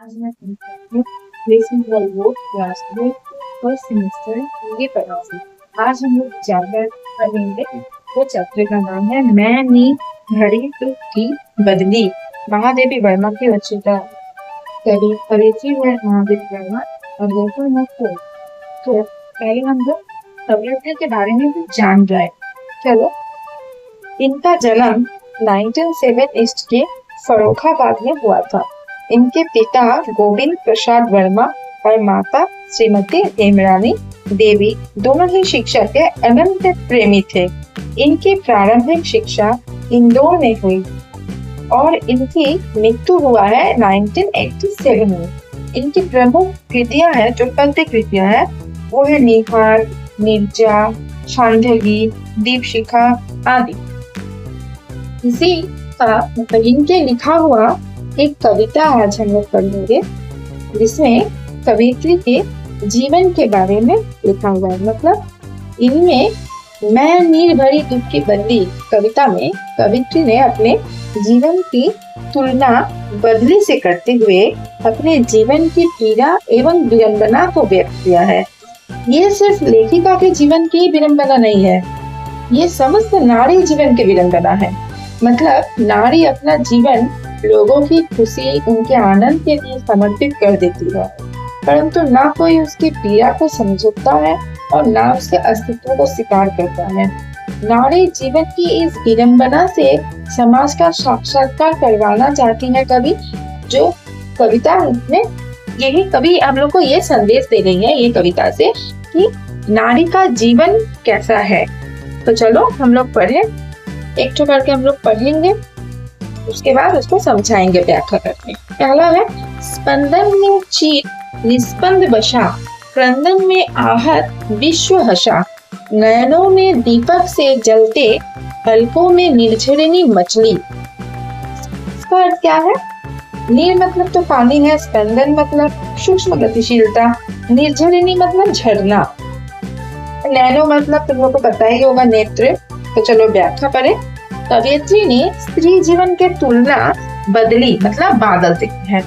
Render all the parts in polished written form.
आज मैं तुमसे रेसिंग वॉल्वो क्लास में फर्स्ट सेमेस्टर हिंदी पढ़ाऊंगी। आज हम लोग चैप्टर पढ़ेंगे। वो चैप्टर का नाम है मैं नी घड़ी तो की बदली। महादेवी वर्मा की रचयिता कवि कवयित्री है महादेवी वर्मा और लेखक है को। तो पहले हम लोग कवियत्री के बारे में कुछ जान जाए। चलो, इनका जन्म 1907 ईस्ट के फर्रुखाबाद में हुआ था। इनके पिता गोविंद प्रसाद वर्मा और माता श्रीमती हेमरानी देवी दोनों ही शिक्षा के अनंत प्रेमी थे। इनकी प्रारंभिक शिक्षा इंदौर में हुई और इनकी मृत्यु हुआ है 1987 में। इनकी प्रमुख कृतियां हैं, जो पद्य कृतियां हैं, वो है निहार, निर्जा, छांदगी, दीपशिखा आदि। इसी का मतलब इनके लिखा हुआ एक कविता आज हम लोग पढ़ेंगे, जिसमें कवियत्री के जीवन के बारे में लिखा हुआ है। मतलब इनमें मैं नीर भरी दुख की बदली कविता में कवियत्री ने अपने जीवन की तुलना बदली से करते हुए अपने जीवन की पीड़ा एवं विडंबना को व्यक्त किया है। ये सिर्फ लेखिका के जीवन की विडंबना नहीं है, ये समस्त नारी जीवन की विडंबना है। मतलब नारी अपना जीवन लोगों की खुशी, उनके आनंद के लिए समर्पित कर देती है, परंतु ना कोई उसकी पीड़ा को समझता है और ना उसके अस्तित्व को स्वीकार करता है। नारी जीवन की इस विडंबना से समाज का साक्षात्कार करवाना चाहती है कवि, जो कविता में यही कवि हम लोग को ये संदेश दे रही है ये कविता से कि नारी का जीवन कैसा है। तो चलो हम लोग पढ़े, एक तो करके हम लोग पढ़ेंगे, उसके बाद उसको समझाएंगे व्याख्या करके। पहला है स्पंदन में चीर निस्पंद बशा, क्रंदन में आहत विश्व हशा, नयनों में दीपक से जलते पलकों में निर्झरिणी मछली। इसका अर्थ क्या है? नीर मतलब तो पानी है, स्पंदन मतलब सूक्ष्म गतिशीलता, निर्झरिणी मतलब झरना, नैनो मतलब तुम लोग को पता ही होगा नेत्र। तो चलो व्याख्या करें। कवियत्री ने स्त्री जीवन के तुलना बदली मतलब बादल से की है।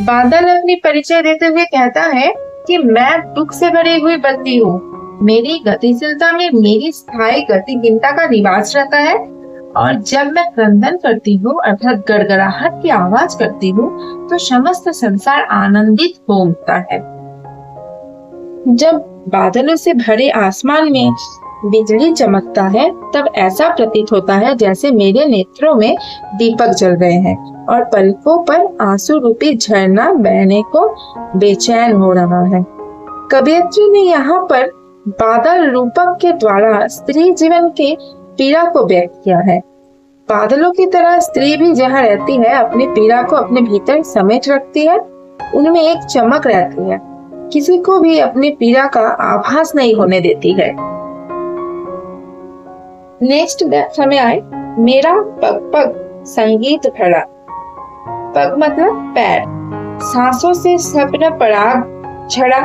बादल अपनी परिचय देते हुए कहता है कि मैं दुख से भरी हुई बदली हूँ, मेरी गतिशीलता में मेरी स्थायी गतिहीनता का निवास रहता है, और जब मैं क्रंदन करती हूँ अर्थात गड़गड़ाहट की आवाज करती हूँ तो समस्त संसार आनंदित हो उठता है। जब बादलों से भरे आसमान में बिजली चमकता है तब ऐसा प्रतीत होता है जैसे मेरे नेत्रों में दीपक जल रहे हैं और पलकों पर आंसू रूपी झरना बहने को बेचैन हो रहा है। कवियत्री ने यहाँ पर बादल रूपक के द्वारा स्त्री जीवन के पीड़ा को व्यक्त किया है। बादलों की तरह स्त्री भी जहाँ रहती है अपनी पीड़ा को अपने भीतर समेट रखती है, उनमें एक चमक रहती है, किसी को भी अपनी पीड़ा का आभास नहीं होने देती है। नेक्स्ट व्याख्या में आए मेरा पग पग संगीत भरा। पग मतलब पैर, सांसों से सपन पराग छड़ा,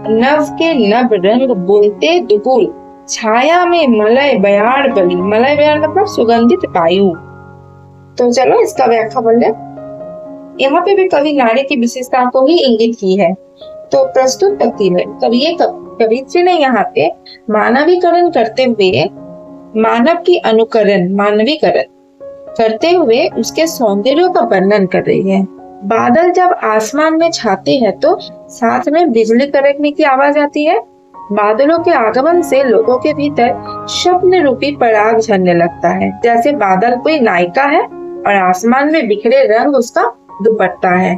नव के नव रंग बोलते दुगुल, छाया में मलय बयार बली। मलय बयार मतलब सुगंधित वायु। तो चलो इसका व्याख्या बोल ले। यहाँ पे भी कवि नारी की विशेषता को ही इंगित की है। तो प्रस्तुत पंक्ति में कवियत्री ने यहाँ पे मानवीकरण करते हुए मानव की अनुकरण मानवीकरण करते हुए उसके सौंदर्य का वर्णन कर रही है। बादल जब आसमान में छाते हैं तो साथ में बिजली कड़कने की आवाज आती है। बादलों के आगमन से लोगों के भीतर स्वप्न रूपी पराग झरने लगता है, जैसे बादल कोई नायिका है और आसमान में बिखरे रंग उसका दुपट्टा है,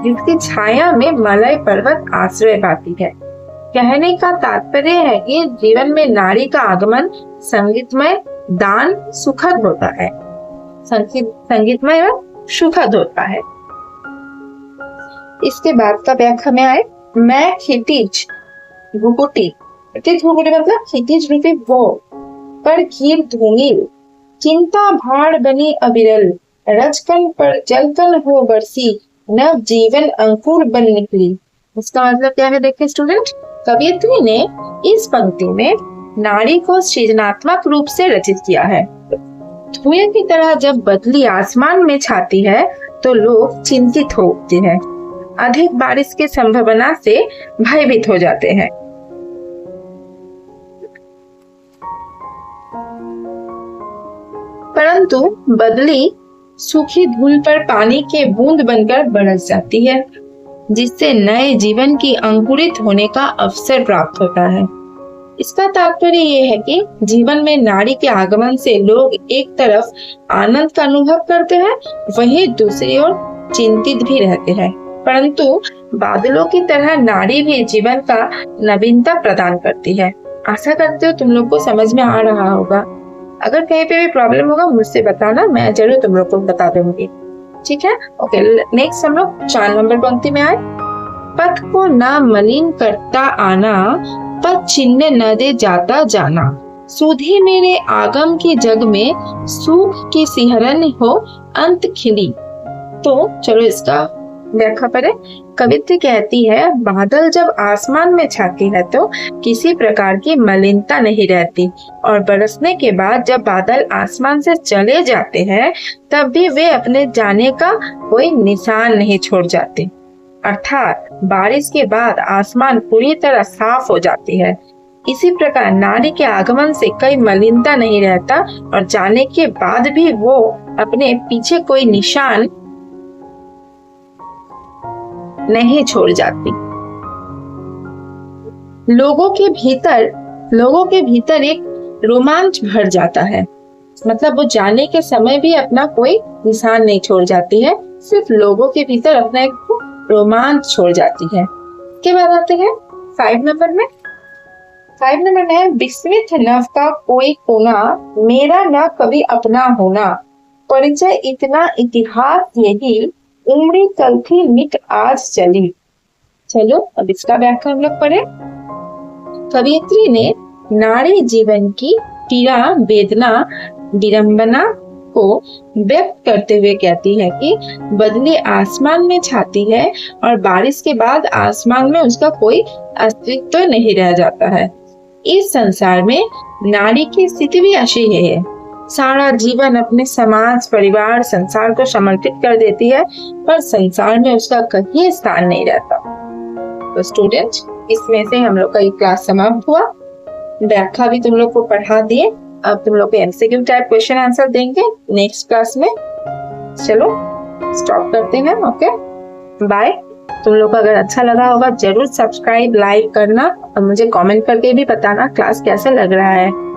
जिसकी छाया में मलय पर्वत आश्रय पाती है। कहने का तात्पर्य है कि जीवन में नारी का आगमन संगीतमय दान सुखद होता है, संगीतमय और सुखद होता है। इसके बाद का व्याख्या में आए मैं क्षितिज भुकुटी, मतलब क्षितिज रूपी वो पर घीर धूमिल, चिंता भाड़ बनी अविरल, रजकन पर जलकन हो बरसी, नव जीवन अंकुर बन निकली। इसका मतलब क्या है? देखिए स्टूडेंट, कवियत्री ने इस पंक्ति में नारी को सृजनात्मक रूप से रचित किया है। धुएं की तरह जब बदली आसमान में छाती है तो लोग चिंतित हो उठते हैं। अधिक बारिश की संभावना से भयभीत हो जाते हैं। परंतु बदली सूखी धूल पर पानी के बूंद बनकर बरस जाती है, जिससे नए जीवन की अंकुरित होने का अवसर प्राप्त होता है। इसका तात्पर्य ये है कि जीवन में नारी के आगमन से लोग एक तरफ आनंद का अनुभव करते हैं, वहीं दूसरी ओर चिंतित भी रहते हैं। परंतु बादलों की तरह नारी भी जीवन का नवीनता प्रदान करती है। आशा करते हो तुम लोग को समझ में आ रहा होगा। अगर कहीं पे भी प्रॉब्लम होगा मुझसे बताना, मैं जरूर तुम लोग को बता दूंगी। ठीक है, ओके। नेक्स्ट हम लोग 4 नंबर पंक्ति में आए। पथ को ना मलिन करता आना, पथ छिनने न दे जाता जाना, सुधी मेरे आगम के जग में, सूख की सिहरन हो अंत खिली। तो चलो इसका व्याख्या करें। कवित्री कहती है, बादल जब आसमान में छाती है तो किसी प्रकार की मलिनता नहीं रहती, और बरसने के बाद जब बादल आसमान से चले जाते हैं तब भी वे अपने जाने का कोई निशान नहीं छोड़ जाते। अर्थात बारिश के बाद आसमान पूरी तरह साफ हो जाती है। इसी प्रकार नारी के आगमन से कोई मलिनता नहीं रहता, और जाने के बाद भी वो अपने पीछे कोई निशान नहीं छोड़ जाती। लोगों के भीतर एक रोमांच भर जाता है। मतलब वो जाने के समय भी अपना कोई निशान नहीं छोड़ जाती है, सिर्फ लोगों के भीतर अपना एक रोमांच छोड़ जाती है। के बाद आते हैं 5 नंबर में। 5 नंबर में है, विस्मित नभ का कोई कोना, मेरा न कभी अपना होना, परिचय इतना इतिहास यही, उम्री कल थी मिट आज चली। चलो अब इसका व्याख्या हम लोग पढ़े। कवियत्री ने नारी जीवन की पीड़ा, वेदना, विडंबना को व्यक्त करते हुए कहती है कि बदली आसमान में छाती है और बारिश के बाद आसमान में उसका कोई अस्तित्व नहीं रह जाता है। इस संसार में नारी की स्थिति भी ऐसी है। सारा जीवन अपने समाज, परिवार, संसार को समर्पित कर देती है, पर संसार में उसका कहीं स्थान नहीं रहता। तो स्टूडेंट्स, इसमें से हम लोग का ये क्लास समाप्त हुआ। व्याख्या भी तुम लोग को पढ़ा दिए। अब तुम लोग को एमसीक्यू टाइप क्वेश्चन आंसर देंगे नेक्स्ट क्लास में। चलो स्टॉप करते हैं। Okay, bye. तुम लोग को अगर अच्छा लगा होगा जरूर सब्सक्राइब, लाइक करना, और मुझे कमेंट करके भी बताना क्लास कैसे लग रहा है।